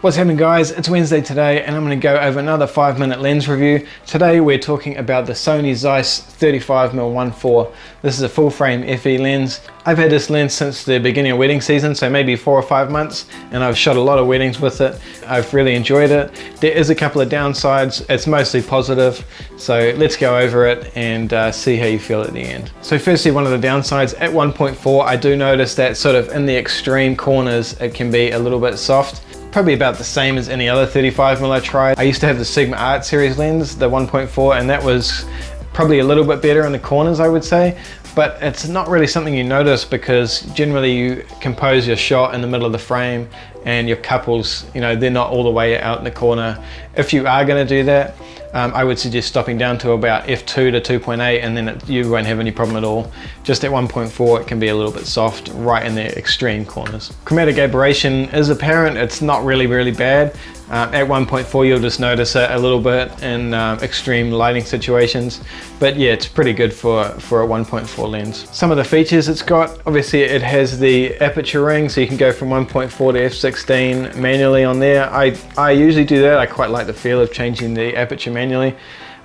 What's happening, guys? It's Wednesday today and I'm going to go over another 5-minute lens review. Today we're talking about the Sony Zeiss 35mm 1.4. This is a full frame FE lens. I've had this lens since the beginning of wedding season, so maybe 4 or 5 months, and I've shot a lot of weddings with it. I've really enjoyed it. There is a couple of downsides. It's mostly positive, so let's go over it and see how you feel at the end. So firstly, one of the downsides, at 1.4 I do notice that sort of in the extreme corners it can be a little bit soft. Probably about the same as any other 35mm I tried. I used to have the Sigma Art series lens, the 1.4, and that was probably a little bit better in the corners, I would say, but it's not really something you notice because generally you compose your shot in the middle of the frame and your couples, you know, they're not all the way out in the corner. If you are going to do that, I would suggest stopping down to about f2 to 2.8 and then you won't have any problem at all. Just at 1.4 it can be a little bit soft right in the extreme corners. Chromatic aberration is apparent. It's not really bad. At 1.4 you'll just notice it a little bit in extreme lighting situations, but yeah, it's pretty good for a 1.4 lens. Some of the features it's got, obviously it has the aperture ring, so you can go from 1.4 to f16 manually on there. I usually do that. I quite like the feel of changing the aperture manually.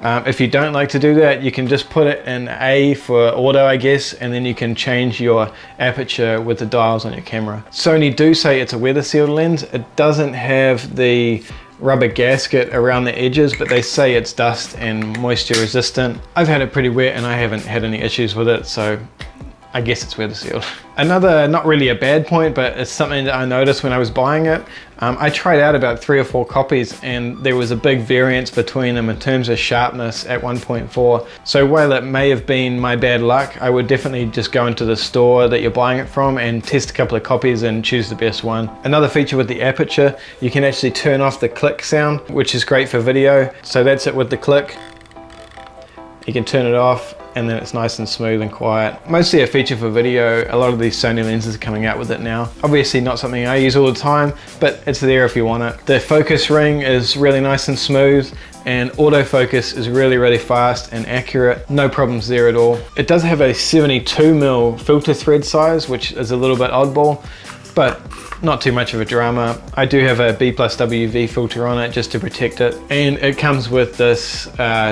If you don't like to do that, you can just put it in A for auto, I guess, and then you can change your aperture with the dials on your camera. Sony do say it's a weather sealed lens. It doesn't have the rubber gasket around the edges, but they say it's dust and moisture resistant. I've had it pretty wet and I haven't had any issues with it, so I guess it's weather sealed. Another, not really a bad point, but it's something that I noticed when I was buying it. I tried out about 3 or 4 copies and there was a big variance between them in terms of sharpness at 1.4. So while it may have been my bad luck, I would definitely just go into the store that you're buying it from and test a couple of copies and choose the best one. Another feature with the aperture, you can actually turn off the click sound, which is great for video. So that's it with the click. You can turn it off and then it's nice and smooth and quiet. Mostly a feature for video. A lot of these Sony lenses are coming out with it now. Obviously not something I use all the time, but it's there if you want it. The focus ring is really nice and smooth, and autofocus is really fast and accurate. No problems there at all. It does have a 72mm filter thread size, which is a little bit oddball, but not too much of a drama. I do have a B+ WV filter on it just to protect it, and it comes with this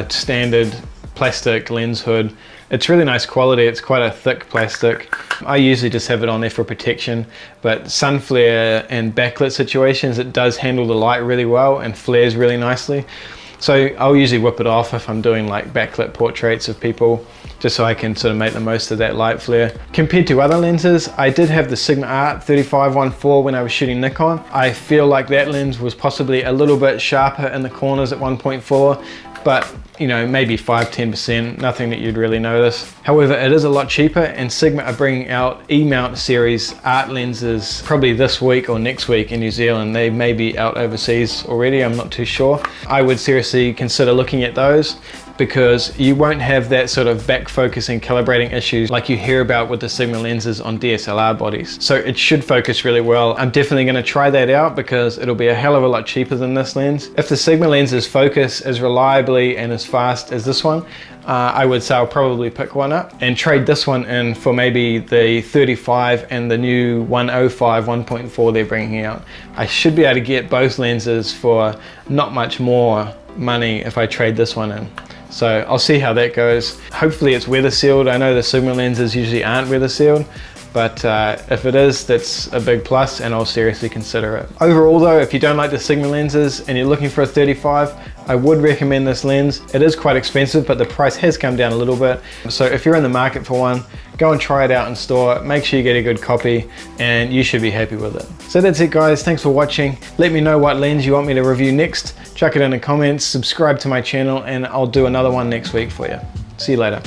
standard plastic lens hood. It's really nice quality. It's quite a thick plastic. I usually just have it on there for protection, but sun flare and backlit situations, it does handle the light really well and flares really nicely. So I'll usually whip it off if I'm doing like backlit portraits of people, just so I can sort of make the most of that light flare. Compared to other lenses, I did have the Sigma Art 35-1.4 when I was shooting Nikon. I feel like that lens was possibly a little bit sharper in the corners at 1.4, but you know, maybe 5–10%, nothing that you'd really notice. However, it is a lot cheaper, and Sigma are bringing out E-mount series art lenses probably this week or next week in New Zealand. They may be out overseas already, I'm not too sure. I would seriously consider looking at those, because you won't have that sort of back focusing calibrating issues like you hear about with the Sigma lenses on DSLR bodies. So it should focus really well. I'm definitely going to try that out because it'll be a hell of a lot cheaper than this lens. If the Sigma lenses focus as reliably and as fast as this one, I would say I'll probably pick one up and trade this one in for maybe the 35 and the new 105 1.4 they're bringing out. I should be able to get both lenses for not much more money if I trade this one in. So I'll see how that goes. Hopefully it's weather sealed. I know the Sigma lenses usually aren't weather sealed, but if it is, that's a big plus and I'll seriously consider it. Overall though, if you don't like the Sigma lenses and you're looking for a 35, I would recommend this lens. It is quite expensive, but the price has come down a little bit. So if you're in the market for one, go and try it out in store. Make sure you get a good copy and you should be happy with it. So that's it, guys. Thanks for watching. Let me know what lens you want me to review next. Chuck it in the comments, subscribe to my channel, and I'll do another one next week for you. See you later.